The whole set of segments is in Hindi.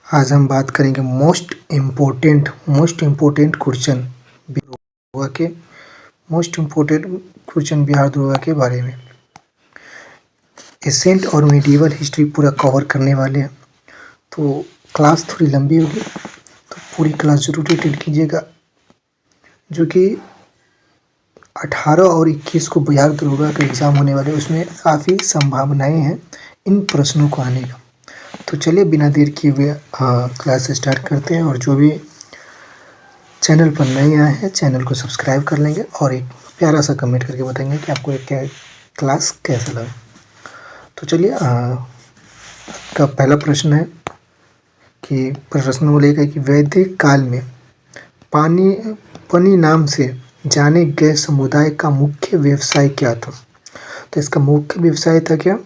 आज हम बात करेंगे मोस्ट इम्पोर्टेंट क्वेश्चन बिहार दरोगा के बारे में। एसेंट और मिडिवल हिस्ट्री पूरा कवर करने वाले हैं, तो क्लास थोड़ी लंबी होगी, तो पूरी क्लास जरूर अटेंड कीजिएगा। जो कि 18 और 21 को बिहार दरोगा का एग्ज़ाम होने वाले, उसमें काफ़ी संभावनाएं हैं इन प्रश्नों को आने का। तो चलिए बिना देर किए हुए क्लास स्टार्ट करते हैं। और जो भी चैनल पर नए आए हैं चैनल को सब्सक्राइब कर लेंगे और एक प्यारा सा कमेंट करके बताएंगे कि आपको क्या क्लास कैसा लगा। तो चलिए का पहला प्रश्न है कि प्रश्न बोलेगा कि वैदिक काल में पानी नाम से जाने गए समुदाय का मुख्य व्यवसाय क्या था। तो इसका मुख्य व्यवसाय था क्या?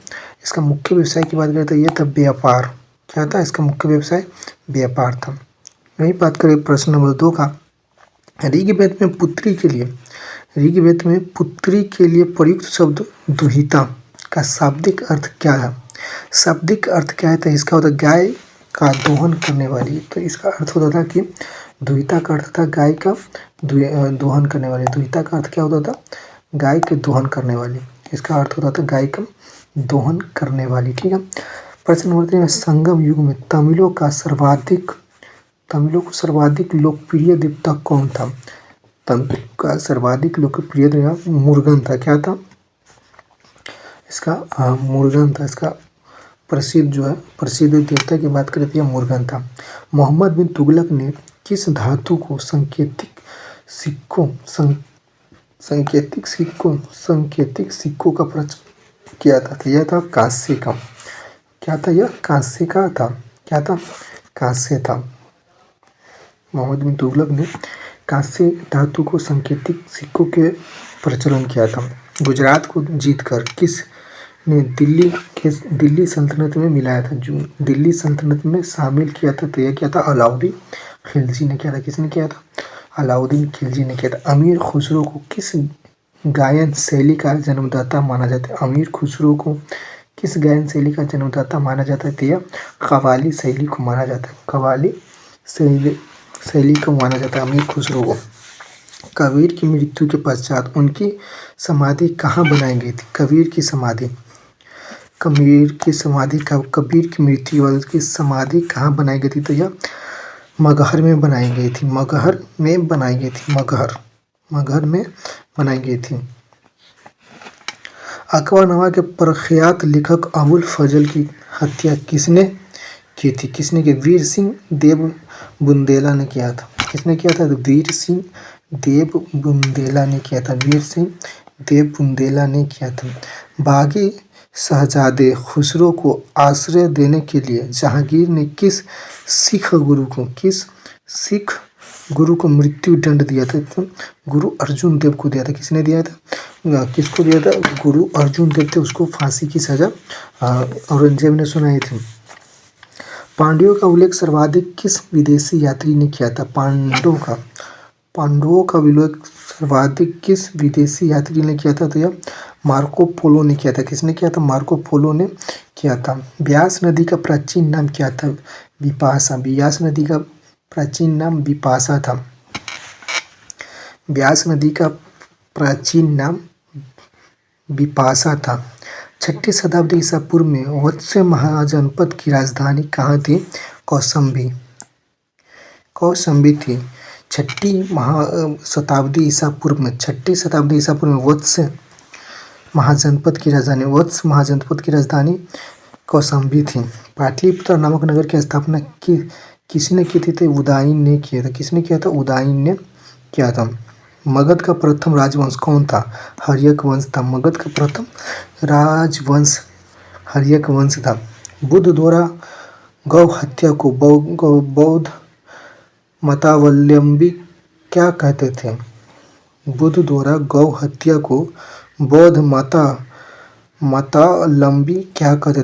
इसका मुख्य व्यवसाय की बात करें तो यह था व्यापार। क्या था इसका मुख्य व्यवसाय? व्यापार था। वही बात करें प्रश्न नंबर 2 का, ऋग्वेद में पुत्री के लिए प्रयुक्त शब्द दुहिता का शाब्दिक अर्थ क्या है? शाब्दिक अर्थ क्या है? तो इसका होता गाय का दोहन करने वाली। तो इसका अर्थ होता था कि दुहिता का अर्थ था गाय का दोहन करने वाली। दुहिता का अर्थ क्या होता था? गाय के दोहन करने वाली। इसका अर्थ होता था गाय का दोहन करने वाली। ठीक है। प्रश्न नंबर 3 में संगम युग में तमिलों को सर्वाधिक लोकप्रिय देवता कौन था? तमिलों का सर्वाधिक लोकप्रिय देवता मुरुगन था। क्या था इसका? मुरुगन था। इसका प्रसिद्ध देवता की बात करें तो मुरुगन था। मोहम्मद बिन तुगलक ने किस धातु को सांकेतिक सिक्कों का प्रचलन किया था? तो यह था कांस्य का। क्या था यह? कांस्य का था। क्या था? कांस्य था। मोहम्मद बिन तुगलक ने कांस्य धातु को सांकेतिक सिक्कों के प्रचलन किया था। गुजरात को जीतकर किस ने दिल्ली सल्तनत में मिलाया था? जो दिल्ली सल्तनत में शामिल किया था तो यह क्या था? अलाउद्दीन खिलजी ने किया था। किसने किया था? अलाउद्दीन खिलजी ने किया था। अमीर खुसरो को किस गायन शैली का जन्मदाता माना जाता है? अमीर खुसरो को किस गायन शैली का जन्मदाता माना जाता है? तो यह कव्वाली शैली को माना जाता है। कव्वाली शैली को माना जाता है अमीर खुसरो को। कबीर की मृत्यु के पश्चात उनकी समाधि कहाँ बनाई गई थी? कबीर की मृत्यु और उसकी समाधि कहाँ बनाई गई थी? तो यह मगहर में बनाई गई थी। मगहर में बनाई गई थी। अकबरनामा के प्रख्यात लेखक अबुल फजल की हत्या किसने की थी? किसने की? वीर सिंह देव बुंदेला ने किया था। किसने किया था? वीर सिंह देव बुंदेला ने किया था। वीर सिंह देव बुंदेला ने किया था। बागी शहजादे खुसरो को आश्रय देने के लिए जहांगीर ने किस सिख गुरु को मृत्यु दंड दिया था? तो गुरु अर्जुन देव को दिया था। किसने दिया था? किसको दिया था? गुरु अर्जुन देव थे, उसको फांसी की सजा औरंगजेब ने सुनाई थी। पांडवों का उल्लेख सर्वाधिक किस विदेशी यात्री ने किया था? पांडवों का उल्लेख सर्वाधिक किस विदेशी यात्री ने किया था? तो यह मार्को पोलो ने किया था। किसने किया था? मार्को पोलो ने किया था। ब्यास नदी का प्राचीन नाम क्या था? बिपाशा। ब्यास नदी का प्राचीन नाम बिपाशा था। ब्यास नदी का प्राचीन नाम बिपाशा था। 6ठी शताब्दी ईसा पूर्व में वत्स्य महाजनपद की राजधानी कहाँ थी? कौशाम्बी थी। 6ठी शताब्दी ईसा पूर्व में वत्स्य महाजनपद की राजधानी कौशाम्बी थी। पाटलिपुत्र नामक नगर की स्थापना किसने की थी? तो उदयन ने किया था। किसने किया था? उदयन ने किया था। मगध का प्रथम राजवंश कौन था? हर्यक वंश था। मगध का प्रथम राजवंश हर्यक वंश था। बुद्ध द्वारा गौ हत्या को बौद्ध मतावलंबी क्या कहते थे? बुद्ध द्वारा गौ हत्या को बौद्ध मतावलंबी क्या कहते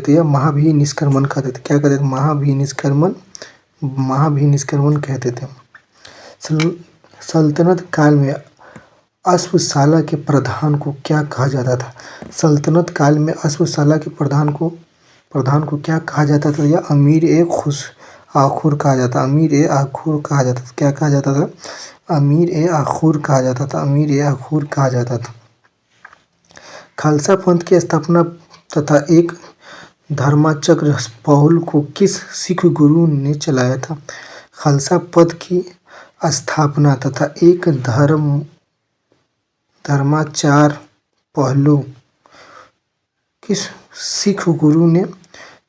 थे? यह महाभिनिष्क्रमण कहते थे। क्या कहते थे? महाभिनिष्क्रमण कहते थे। सल्तनत काल में अश्वशाला के प्रधान को क्या कहा जाता था? सल्तनत काल में अश्वशाला के प्रधान को प्रधान को क्या कहा जाता था? या अमीर ए खुश आखुर कहा जाता, अमीर ए आखुर कहा जाता था। क्या कहा जाता था? अमीर ए आखुर कहा जाता था, अमीर ए आखुर कहा जाता था। खालसा पंथ की स्थापना तथा एक धर्माचक्र पहल को किस सिख गुरु ने चलाया था? खालसा पंथ की स्थापना तथा एक धर्माचार पहलू किस सिख गुरु ने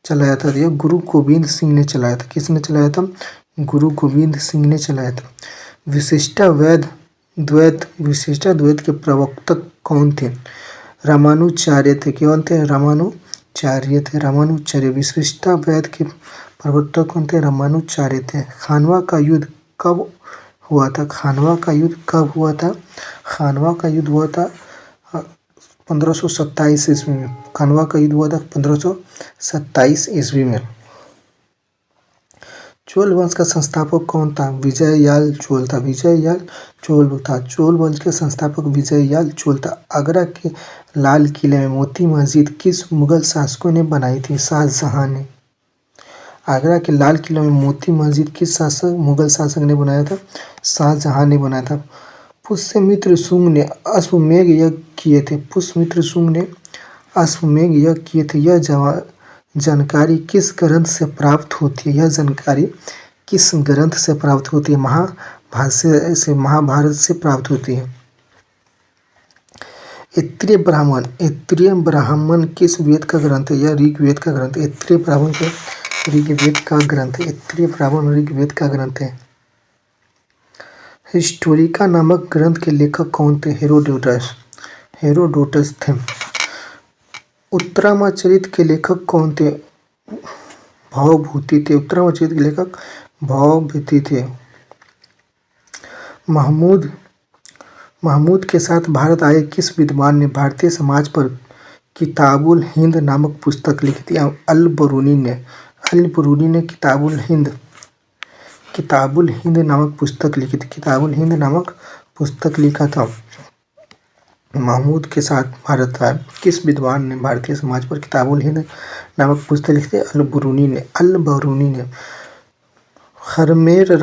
चलाया था? यह गुरु गोविंद सिंह ने चलाया था। किसने चलाया था? गुरु गोविंद सिंह ने चलाया था। विशिष्टाद्वैत के प्रवर्तक कौन थे? रामानुचार्य थे। कौन थे? रामानुचार्य थे। रामानुचार्य विशिष्टाद्वैत के प्रवर्तक कौन थे? रामानुचार्य थे। खानवा का युद्ध कब हुआ था? खानवा का युद्ध कब हुआ था? खानवा का युद्ध हुआ था 1527 ईस्वी में। खानवा का युद्ध हुआ था 1527 ईस्वी में। चोल वंश का संस्थापक कौन था? विजययाल चोल था। विजययाल चोल था। चोल वंश के संस्थापक विजययाल चोल था। आगरा के लाल किले में मोती मस्जिद किस मुगल शासकों ने बनाई थी? शाहजहां ने। आगरा के लाल किले में मोती मस्जिद किस मुगल शासक ने बनाया था? शाहजहां ने बनाया था। पुष्यमित्र शुंग ने अश्वमेध यज्ञ किए थे। पुष्यमित्र शुंग ने अश्वमेध यज्ञ किए थे। यह जानकारी किस ग्रंथ से प्राप्त होती है? यह जानकारी किस ग्रंथ से प्राप्त होती है? महाभारत से प्राप्त होती है। ऐत्रेय ब्राह्मण किस वेद का ग्रंथ है? यह ऋग्वेद का ग्रंथ है। ऐत्रेय ब्राह्मण ऋग्वेद का ग्रंथ है। ऐत्रेय ब्राह्मण ऋग्वेद का ग्रंथ है। हिस्टोरिका नामक ग्रंथ के लेखक कौन थे? हेरोडोटस थे। उत्तरामाचरित के लेखक कौन थे? भवभूति थे। उत्तरामाचरित के लेखक भवभूति थे। महमूद के साथ भारत आए किस विद्वान ने भारतीय समाज पर किताबुल हिंद नामक पुस्तक लिखी थी? अल-बरूनी ने किताबुल हिंद नामक पुस्तक लिखी थी। किताबुल हिंद नामक पुस्तक लिखा था। महमूद के साथ भारत आए किस विद्वान ने भारतीय समाज पर किताबुल हिंद नामक पुस्तक लिखी थी? अल-बरूनी ने। खारमेर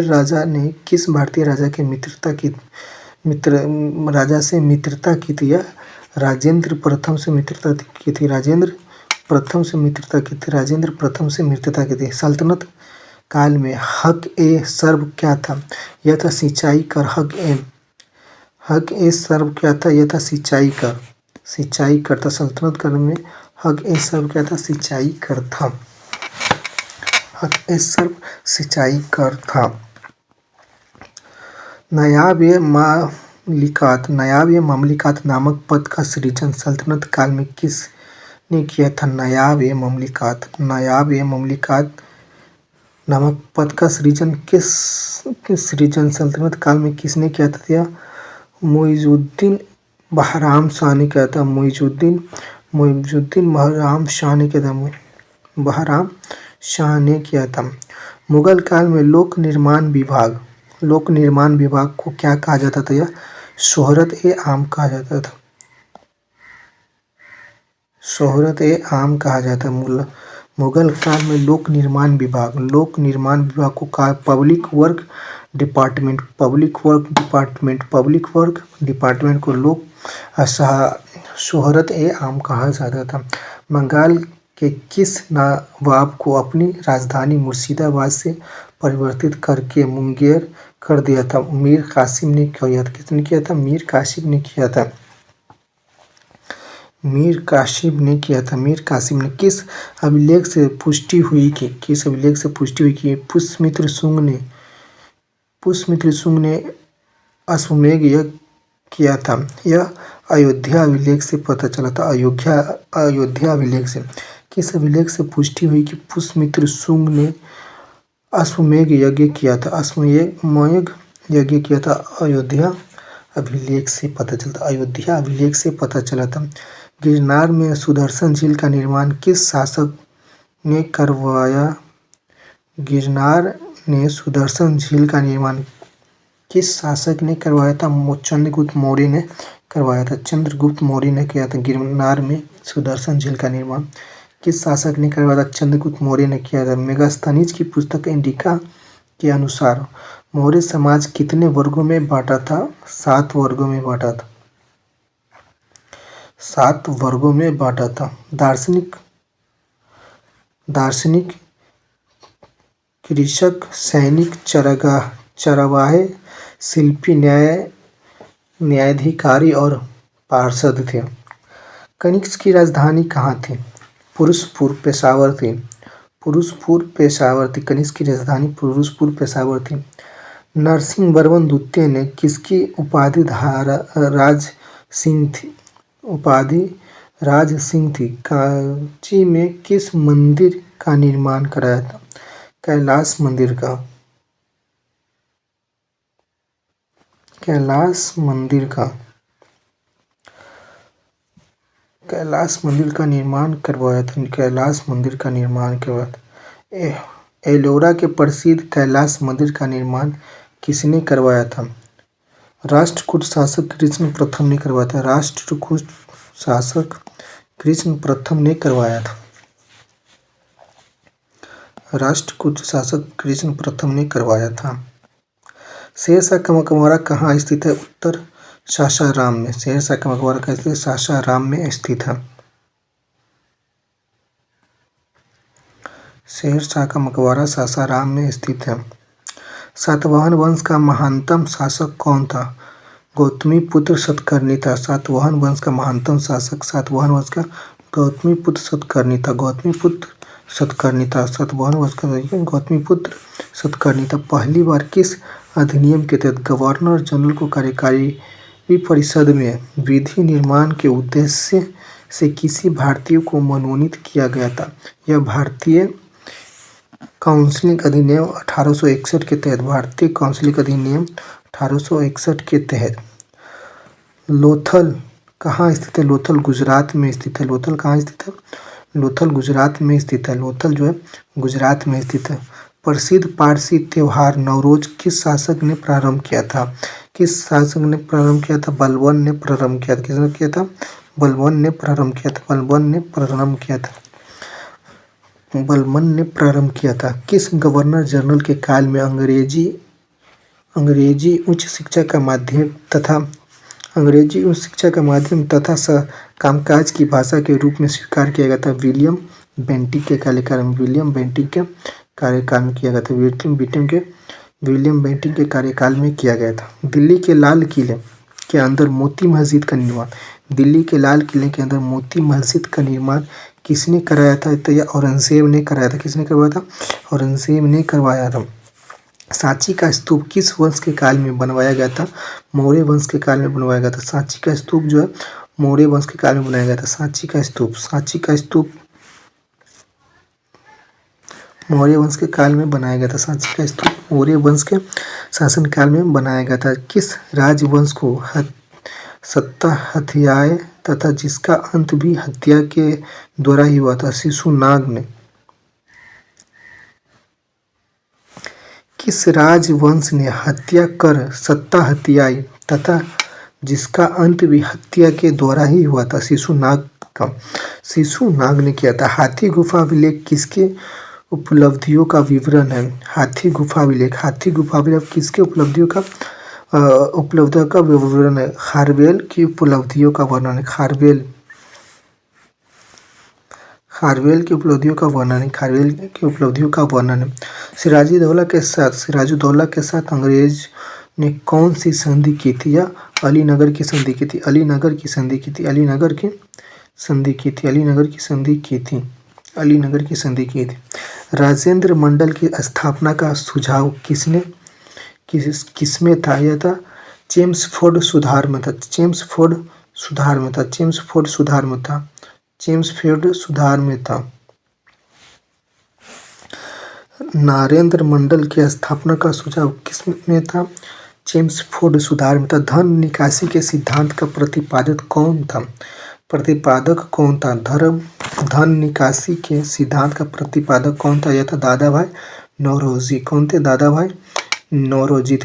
राजा ने किस भारतीय राजा से मित्रता की थी? या राजेंद्र प्रथम से मित्रता की थी। राजेंद्र प्रथम से मित्रता की थी। सल्तनत काल में हक ए सर्व क्या था? यह था सिंचाई कर। हक ए सर्व क्या था? यह था सिंचाई कर था। सल्तनत काल में हक ए सर्व क्या था? सिंचाई कर था। हक ए सर्व सिंचाई कर था। नायाब ए ममलिकात नामक पद का सृजन सल्तनत काल में किसने किया था? नायाब ए ममलिकात नामक पद का सृजन सल्तनत काल में किसने किया था? मुइजुद्दीन बहराम शाह ने किया था। बहराम शाह ने किया था। मुगल काल में लोक निर्माण विभाग को क्या कहा जाता था? या शोहरत ए आम कहा जाता था। मुगल काल में लोक निर्माण विभाग को पब्लिक वर्क डिपार्टमेंट को लोक शोहरत ए आम कहा जाता था। बंगाल के किस नवाब को अपनी राजधानी मुर्शिदाबाद से परिवर्तित करके मुंगेर कर दिया था? मीर कासिम ने किया था। किसने किया था? मीर कासिम ने किया था। मीर कासिम ने किस अभिलेख से पुष्टि हुई कि पुष्यमित्र शुंग ने अश्वमेध यज्ञ किया था? यह अयोध्या अभिलेख से पता चला था। अयोध्या अभिलेख से किस अभिलेख से पुष्टि हुई कि पुष्यमित्र शुंग ने अश्वमेध यज्ञ किया था? अश्वमेध यज्ञ किया था। अयोध्या अभिलेख से पता चला था। गिरनार में सुदर्शन झील का निर्माण किस शासक ने करवाया? गिरनार में सुदर्शन झील का निर्माण किस शासक ने करवाया था? चंद्रगुप्त मौर्य ने करवाया था। चंद्रगुप्त मौर्य ने किया था। गिरनार में सुदर्शन झील का निर्माण किस शासक ने करवाया था? चंद्रगुप्त मौर्य ने किया था। मेगास्थनीज की पुस्तक इंडिका के अनुसार मौर्य समाज कितने वर्गों में बांटा था? 7 वर्गों में बांटा था। 7 वर्गों में बांटा था। दार्शनिक कृषक, सैनिक, चरवाहे, शिल्पी, न्यायाधिकारी और पार्षद थे। कनिष्क की राजधानी कहाँ थी? पुरुषपुर, पेशावर थी। कनिष्क की राजधानी पुरुषपुर, पेशावर थी। नरसिंहवर्मन द्वितीय ने किसकी उपाधि राज सिंह थी? कांची में किस मंदिर का निर्माण कराया था? कैलाश मंदिर का। कैलाश मंदिर का निर्माण करवाया था। एलोरा के प्रसिद्ध कैलाश मंदिर का निर्माण किसने करवाया था? राष्ट्रकूट शासक कृष्ण प्रथम ने करवाया था। शेरशाह का मकबरा कहाँ स्थित है? उत्तर सासाराम में। शेरशाह का मकबरा कहाँ स्थित है? सासाराम में स्थित है। शेरशाह का मकबरा सासाराम में स्थित है। सातवाहन वंश का महानतम शासक कौन था? गौतमीपुत्र सतकर्णी था। सातवाहन वंश का महानतम शासक गौतमीपुत्र सतकर्णी था। पहली बार किस अधिनियम के तहत गवर्नर जनरल को कार्यकारी परिषद में विधि निर्माण के उद्देश्य से किसी भारतीय को मनोनीत किया गया था? यह भारतीय काउंसिल अधिनियम 1861 के तहत। भारतीय काउंसिल अधिनियम 1861 के तहत। लोथल कहाँ स्थित है? लोथल गुजरात में स्थित है। लोथल कहाँ स्थित है? लोथल गुजरात में स्थित है। लोथल जो है गुजरात में स्थित है। प्रसिद्ध पारसी त्योहार नवरोज किस शासक ने प्रारंभ किया था? बलबन ने प्रारंभ किया था। किसने किया था? बलबन ने प्रारंभ किया था। किस गवर्नर जनरल के काल में अंग्रेजी उच्च शिक्षा का माध्यम तथा कामकाज की भाषा के रूप में स्वीकार किया गया था? विलियम बेंटिक के कार्यकाल में किया गया था। दिल्ली के लाल किले के अंदर मोती मस्जिद का निर्माण किसने कराया था? तो यह औरंगजेब ने कराया था। किसने करवाया था? औरंगजेब ने करवाया था। सांची का स्तूप किस वंश के काल में बनवाया गया था? मौर्य वंश के काल में बनवाया गया था। सांची का स्तूप जो है मौर्य वंश के काल में बनाया गया था। सांची का स्तूप मौर्य वंश के काल में बनाया गया था। सांची का स्तूप मौर्य वंश के शासन काल में बनाया गया था। किस राजवंश को सत्ता हथियाए तथा जिसका अंत भी हत्या के द्वारा ही हुआ था? शिशुनाग ने। किस राजवंश ने हत्या कर सत्ता हथियाई तथा जिसका अंत भी हत्या के द्वारा ही हुआ था? शिशुनाग ने किया था। हाथी गुफा अभिलेख किसके उपलब्धियों का विवरण है? हाथी गुफा अभिलेख किसके उपलब्धियों का विवरण है? खारवेल की उपलब्धियों का वर्णन है। खारवेल की उपलब्धियों का वर्णन है। सिराजुद्दौला के साथ अंग्रेज ने कौन सी संधि की थी? या अलीनगर की संधि की थी। राजेंद्र मंडल की स्थापना का सुझाव किसमें था? यह था चेम्सफोर्ड सुधार में था। नरेंद्र मंडल की स्थापना का सुझाव किसमें था? चेम्सफोर्ड सुधार में था। धन निकासी के सिद्धांत का प्रतिपादक कौन था? धन निकासी के सिद्धांत का प्रतिपादक कौन था? यह था दादाभाई नौरोजी। कौन थे? दादाभाई नौरोजी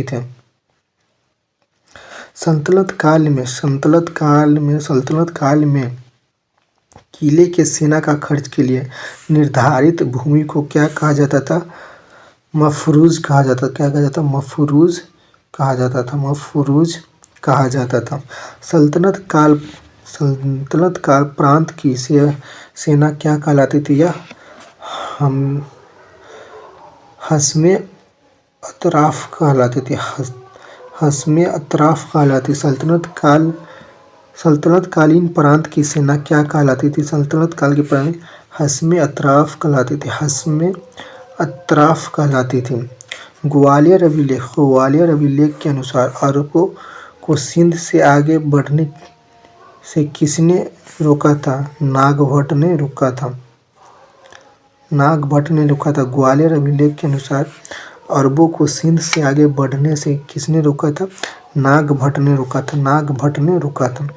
थे। सल्तनत काल में किले के सेना का खर्च के लिए निर्धारित भूमि को क्या कहा जाता था? मफरूज कहा जाता। क्या कहा जाता? मफरूज कहा जाता था। मफरूज कहा जाता था। सल्तनत काल प्रांत की सेना क्या कहलाती थी? यह हम हस्मे अतराफ कहलाती थी। हस्मे अतराफ कहलाती। सल्तनतकालीन प्रांत की सेना क्या कहलाती थी? सल्तनत काल की प्रांत हस्मे अतराफ कहलाती थी। हस्मे अतराफ कहलाती थी। ग्वालियर अभिलेख के अनुसार अरबों को सिंध से आगे बढ़ने से किसने रोका था? नागभट्ट ने रोका था। नागभट्ट ने रोका था। ग्वालियर अभिलेख के अनुसार अरबों को सिंध से आगे बढ़ने से किसने रोका था? नागभट्ट ने रोका था। नागभट्ट ने रोका था।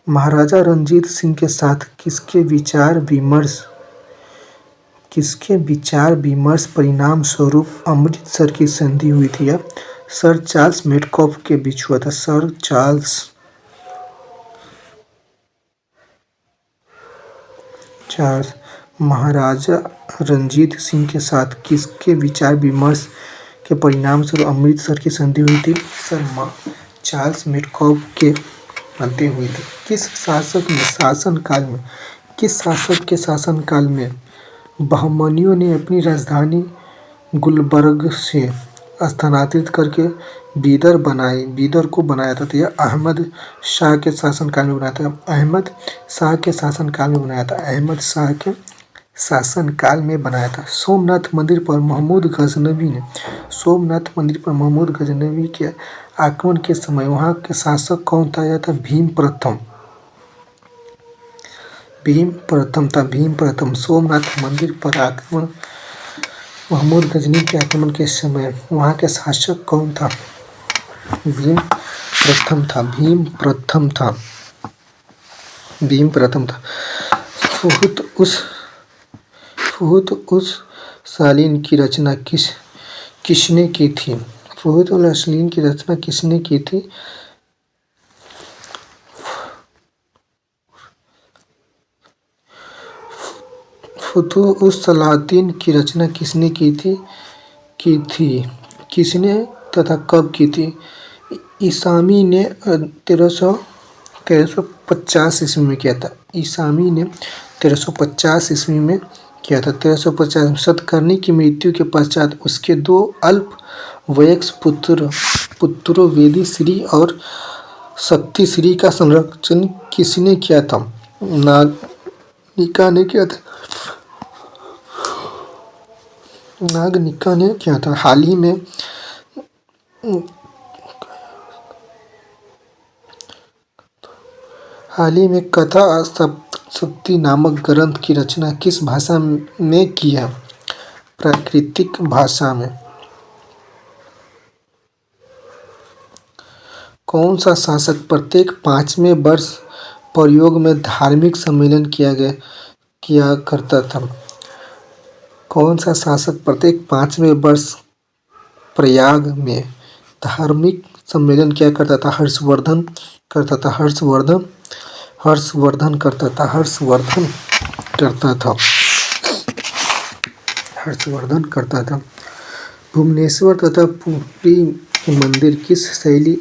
महाराजा रणजीत सिंह के साथ किसके विचार विमर्श परिणाम स्वरूप अमृतसर की संधि हुई थी? यह सर चार्ल्स मेटकॉफ के बीच हुआ था। सर चार्ल्स महाराजा रणजीत सिंह के साथ किसके विचार विमर्श के परिणाम स्वरूप अमृतसर की संधि हुई थी? सर चार्ल्स मेटकॉफ के मध्य हुई थी। किस शासक के शासनकाल में बहमनियों ने अपनी राजधानी गुलबर्ग से स्थानांतरित करके बीदर को बनाया था? तो यह अहमद शाह के शासनकाल में बनाया था। अहमद शाह के शासनकाल में बनाया था। अहमद शाह के शासनकाल में बनाया था। सोमनाथ मंदिर पर महमूद गजनवी के आक्रमण के समय वहां के शासक कौन था? यह था भीम प्रथम। सोमनाथ मंदिर पर आक्रमण महमूद गजनवी के आक्रमण के समय वहां के शासक कौन था? भीम प्रथम था। फुहुत उस सालीन की रचना किसने की थी? फुतुह उस सलातीन की रचना किसने की थी? किसने तथा कब की थी? ईसामी ने 1350 ईस्वी में किया था। ईसामी ने 1350 ईस्वी में किया था। 1350 सतकर्णी की मृत्यु के पश्चात उसके दो अल्पवयस्क पुत्रों वेदी श्री और शक्ति श्री का संरक्षण किसने किया था? नागनिका ने किया था। हाल ही में कथा सप्तशती नामक ग्रंथ की रचना किस भाषा में की है? प्राकृतिक भाषा में। कौन सा शासक प्रत्येक 5वें वर्ष प्रयाग में धार्मिक सम्मेलन किया करता था? कौन सा शासक प्रत्येक 5वें वर्ष प्रयाग में धार्मिक सम्मेलन किया करता था? हर्षवर्धन करता था। भुवनेश्वर तथा पुरी के मंदिर किस शैली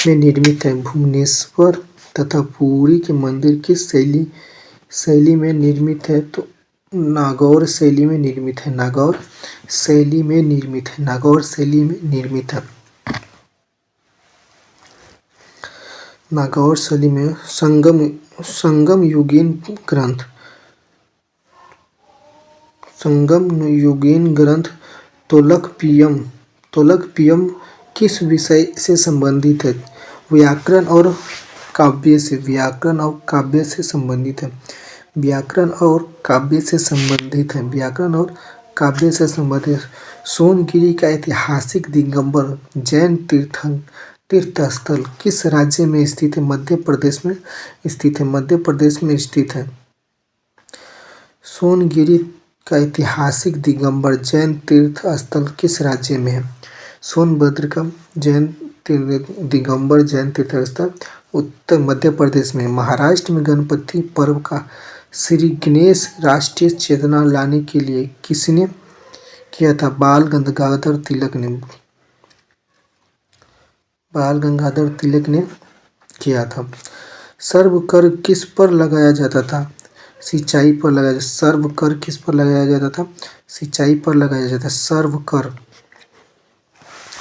में निर्मित है? भुवनेश्वर तथा पुरी के मंदिर किस शैली में निर्मित है? तो नागौर शैली में निर्मित है। नागौर शैली में संगम युगीन ग्रंथ तोलकपियम किस विषय से संबंधित है? व्याकरण और काव्य से संबंधित। सोनगिरी का ऐतिहासिक दिगंबर जैन तीर्थस्थल किस राज्य में स्थित है? मध्य प्रदेश में स्थित है। सोनगिरी का ऐतिहासिक दिगंबर जैन तीर्थ स्थल किस राज्य में है? सोनभद्र का दिगंबर जैन तीर्थ स्थल उत्तर मध्य प्रदेश में। महाराष्ट्र में गणपति पर्व का श्री गणेश राष्ट्रीय चेतना लाने के लिए किसने किया था? बाल गंगाधर तिलक ने। बाल गंगाधर तिलक ने किया था। सर्व कर किस पर लगाया जाता था? सिंचाई पर लगाया। सर्व कर किस पर लगाया जाता था? सिंचाई पर लगाया जाता। सर्व कर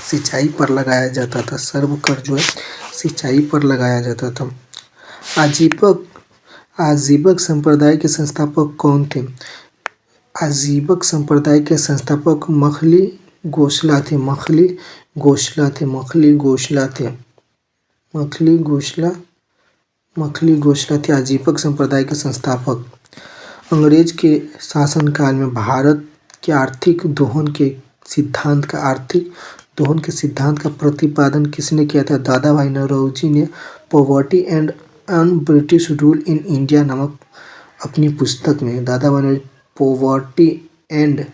सिंचाई पर लगाया जाता था। सर्व कर जो है सिंचाई पर लगाया जाता था। आजीवक संप्रदाय के संस्थापक कौन थे? आजीवक संप्रदाय के संस्थापक मखली गोशला थे। मखली गोशला थे। मखली गोशला थे। मखली गोशला थे आजीवक संप्रदाय के संस्थापक। अंग्रेज के शासनकाल में भारत के आर्थिक दोहन के सिद्धांत का प्रतिपादन किसने किया था? दादा भाई नौरोजी ने poverty and un British rule in India नामक अपनी पुस्तक में दादा भाई ने poverty and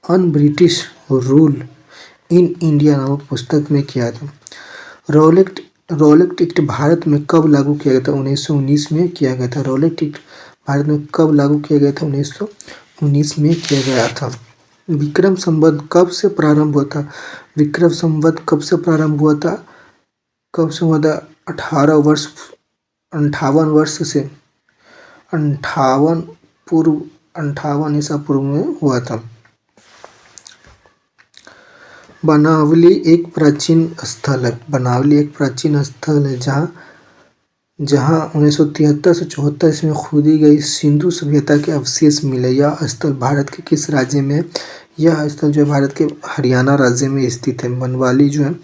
un British rule in India नामक पुस्तक में किया था। रॉलेट एक्ट भारत में कब लागू किया गया था? 1919 में किया गया था। रॉलेट एक्ट भारत में कब लागू किया गया था? 1919 में किया गया था। विक्रम संवत कब से प्रारंभ हुआ था? विक्रम संवत कब से प्रारंभ हुआ था? 58 वर्ष से 58 ईसा पूर्व में हुआ था। बनावली एक प्राचीन स्थल है। बनावली एक प्राचीन स्थल है जहाँ 1973 से 74 इसमें खोदी गई सिंधु सभ्यता के अवशेष मिले। यह स्थल भारत के किस राज्य में है? यह स्थल जो है भारत के हरियाणा राज्य में स्थित है। बनवाली जो है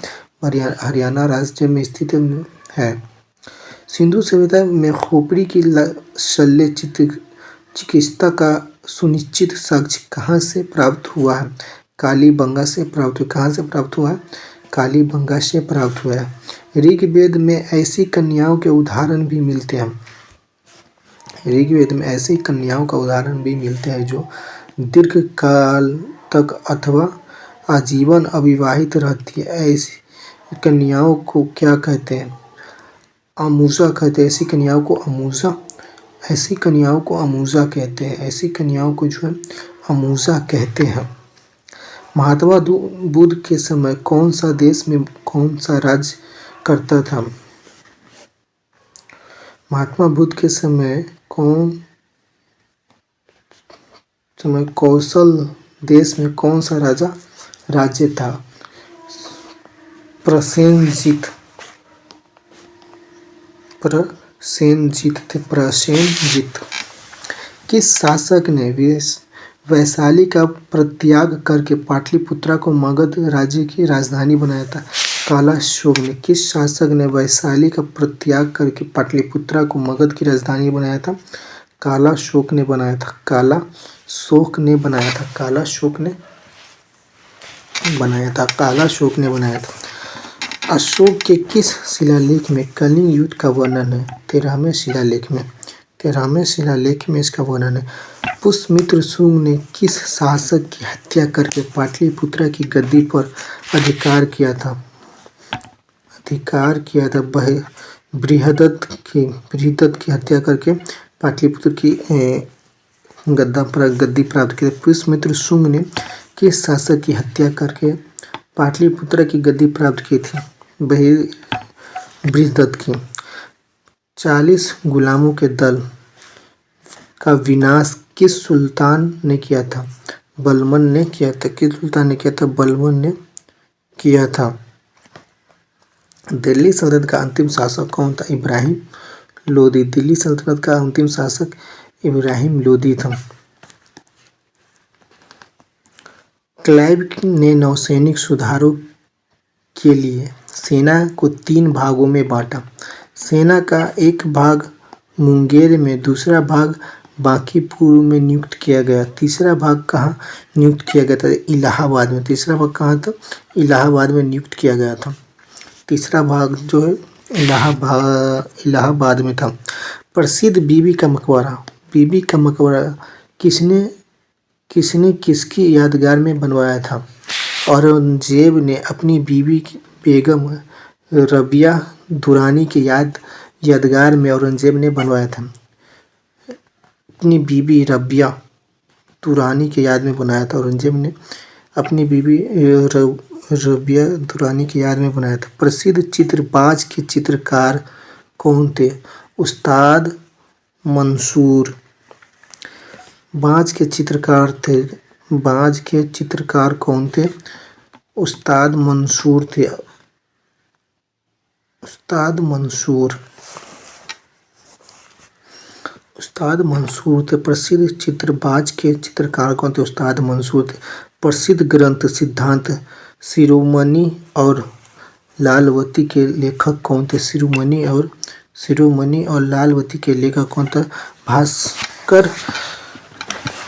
हरियाणा राज्य में स्थित है। सिंधु सभ्यता में खोपड़ी की शल्य चिकित्सा का सुनिश्चित साक्ष्य कहाँ से प्राप्त हुआ है? कालीबंगा से प्राप्त हुआ। कहाँ से प्राप्त हुआ है? कालीबंगा से प्राप्त हुआ है। ऋग्वेद में ऐसी कन्याओं के उदाहरण भी मिलते हैं। ऋग्वेद में ऐसी कन्याओं का उदाहरण भी मिलते हैं जो दीर्घ काल तक अथवा आजीवन अविवाहित रहती है। ऐसी कन्याओं को क्या कहते हैं? अमूजा कहते हैं। ऐसी कन्याओं को अमूजा कहते हैं। ऐसी कन्याओं को जो है अमूजा कहते हैं। महात्मा बुद्ध के समय कौन सा देश में कौन सा राज्य करता था? महात्मा बुद्ध के समय कौशल देश में कौन सा राज्य था? प्रसेनजीत थे। प्रसेनजीत। किस शासक ने वैशाली का परित्याग करके पाटलिपुत्रा को मगध राज्य की राजधानी बनाया था? कालाशोक ने। किस शासक ने वैशाली का परित्याग करके पाटलिपुत्रा को मगध की राजधानी बनाया था? कालाशोक ने बनाया था। कालाशोक ने बनाया था। अशोक के किस शिलालेख में कलिंग युद्ध का वर्णन है? 13वें शिलालेख में इसका वर्णन है। पुष्यमित्र शुंग ने किस शासक की हत्या करके पाटलिपुत्रा की गद्दी पर अधिकार किया था? बृहदत्त की हत्या करके पाटलिपुत्र की गद्दी प्राप्त की। पुष्यमित्र शुंग ने किस शासक की हत्या करके पाटलिपुत्र की गद्दी प्राप्त की थी? बृहदत्त की। 40 गुलामों के दल का विनाश किस सुल्तान ने किया था? बलबन ने किया था। किस सुल्तान ने किया था? बलबन ने किया था। दिल्ली सल्तनत का अंतिम शासक कौन था? इब्राहिम लोदी। दिल्ली सल्तनत का अंतिम शासक इब्राहिम लोदी था। क्लाइव ने नौसैनिक सुधारों के लिए सेना को 3 भागों में बांटा। सेना का एक भाग मुंगेर में, दूसरा भाग बांकीपुर में नियुक्त किया गया। तीसरा भाग कहाँ नियुक्त किया गया था? इलाहाबाद में। तीसरा भाग कहाँ था? इलाहाबाद में नियुक्त किया गया था। तीसरा भाग जो है इलाहाबाद में था। प्रसिद्ध बीबी का मकबरा किसने किसकी यादगार में बनवाया था? औरंगजेब ने अपनी बीवी बेगम रबिया दुरानी की यादगार में औरंगजेब ने बनवाया था। अपनी बीबी रबिया दुरानी की याद में बनाया था। औरंगजेब ने अपनी बीबी रबिया दुरानी की याद में बनाया था। प्रसिद्ध चित्रबाज के चित्रकार कौन थे? उस्ताद मंसूर। बाज के चित्रकार कौन थे? उस्ताद मंसूर थे। उस्ताद मंसूर थे। प्रसिद्ध चित्रबाज के चित्रकार कौन थे? उस्ताद मंसूर थे। प्रसिद्ध ग्रंथ सिद्धांत शिरोमणि और लालवती के लेखक कौन थे? शिरोमणि और लालवती के लेखक कौन थे?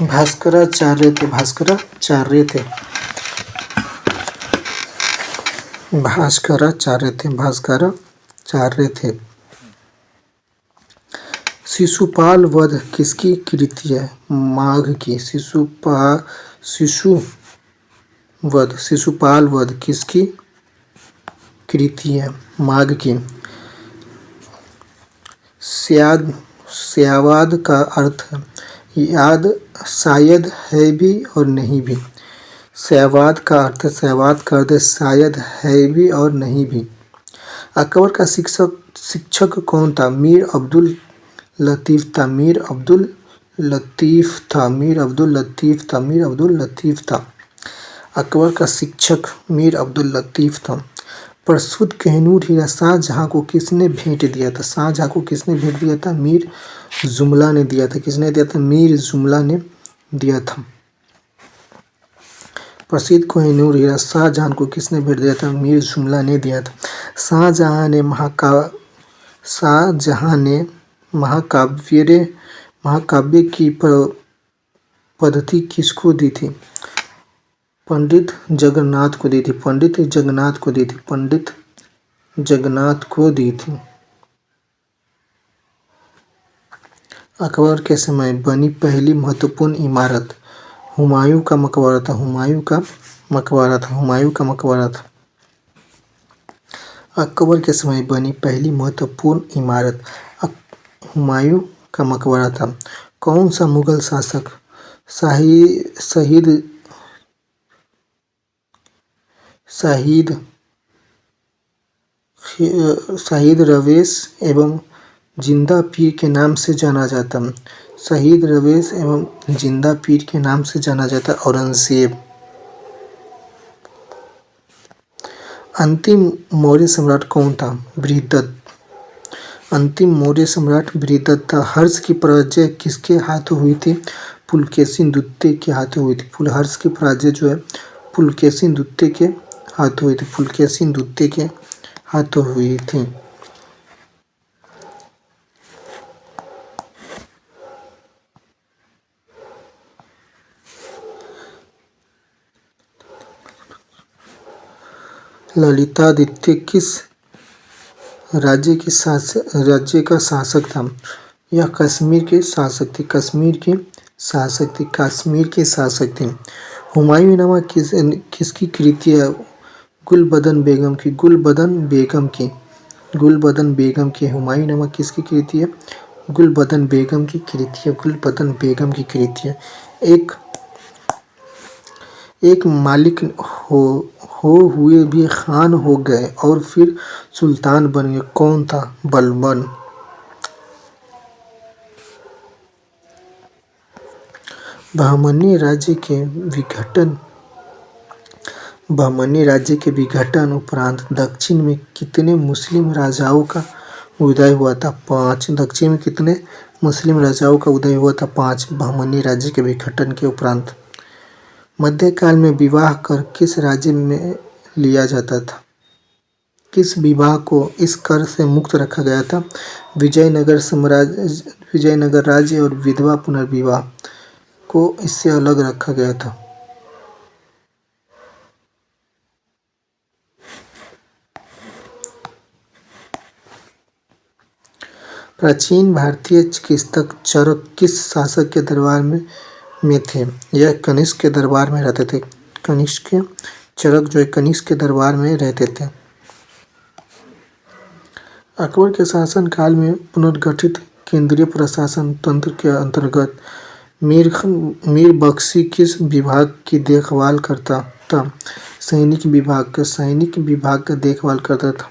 भास्कराचार्य थे। शिशुपाल वध किसकी कृति है? माघ की। शिशुपाल वध किसकी कृति है? माघ की। स्यावाद का अर्थ शायद है भी और नहीं भी। स्यावाद का अर्थ शायद है भी और नहीं भी। अकबर का शिक्षक कौन था? मीर अब्दुल लतीफ था। अकबर का शिक्षक मीर अब्दुल लतीफ था। प्रसिद्ध कोहिनूर हीरा शाहजहां को किसने भेंट दिया था? शाहजहां को किसने भेंट दिया था? मीर जुमला ने दिया था। किसने दिया था? मीर जुमला ने दिया था। प्रसिद्ध कोहिनूर हीरा शाहजहां को किसने भेंट दिया था? मीर जुमला ने दिया था। शाहजहां ने महाकाव्य की पद्धति किसको दी थी? पंडित जगन्नाथ को दी थी। अकबर के समय बनी पहली महत्वपूर्ण इमारत? हुमायूं का मकबरा था। अकबर के समय बनी पहली महत्वपूर्ण इमारत हुमायूं का मकबरा था। कौन सा मुगल शासक शहीद रवेश एवं जिंदा पीर के नाम से जाना जाता? औरंगजेब। अंतिम मौर्य सम्राट कौन था? बृहदत्त था। हर्ष की पराजय किसके हाथों हुई थी? पुलकेशिन द्वितीय के हाथों हुई थी। हर्ष की पराजय जो है पुलकेशिन द्वितीय के हाथों हुई थी। ललितादित्य किस राज्य का शासक था? यह कश्मीर के शासक थे। हुमायूं नामा किसकी कृति है? गुलबदन बेगम की। हुमायूं नामा किसकी कृति है? गुलबदन बेगम की कृति है। एक मालिक हो हुए भी खान हो गए और फिर सुल्तान बन गए, कौन था? बलबन। बहमनी राज्य के विघटन उपरांत दक्षिण में कितने मुस्लिम राजाओं का उदय हुआ था? 5। दक्षिण में कितने मुस्लिम राजाओं का उदय हुआ था? 5। बहमनी राज्य के विघटन के उपरांत। मध्यकाल में विवाह कर किस राज्य में लिया जाता था? किस विवाह को इस कर से मुक्त रखा गया था? विजयनगर राज्य और विधवा पुनर्विवाह को इससे अलग रखा गया था। प्राचीन भारतीय चिकित्सक चरक किस शासक के दरबार में थे? यह कनिष्क के दरबार में रहते थे। चरक जो है कनिष्क के दरबार में रहते थे। अकबर के शासन काल में पुनर्गठित केंद्रीय प्रशासन तंत्र के अंतर्गत मीर बख्शी किस विभाग की देखभाल करता था? सैनिक विभाग का देखभाल करता था।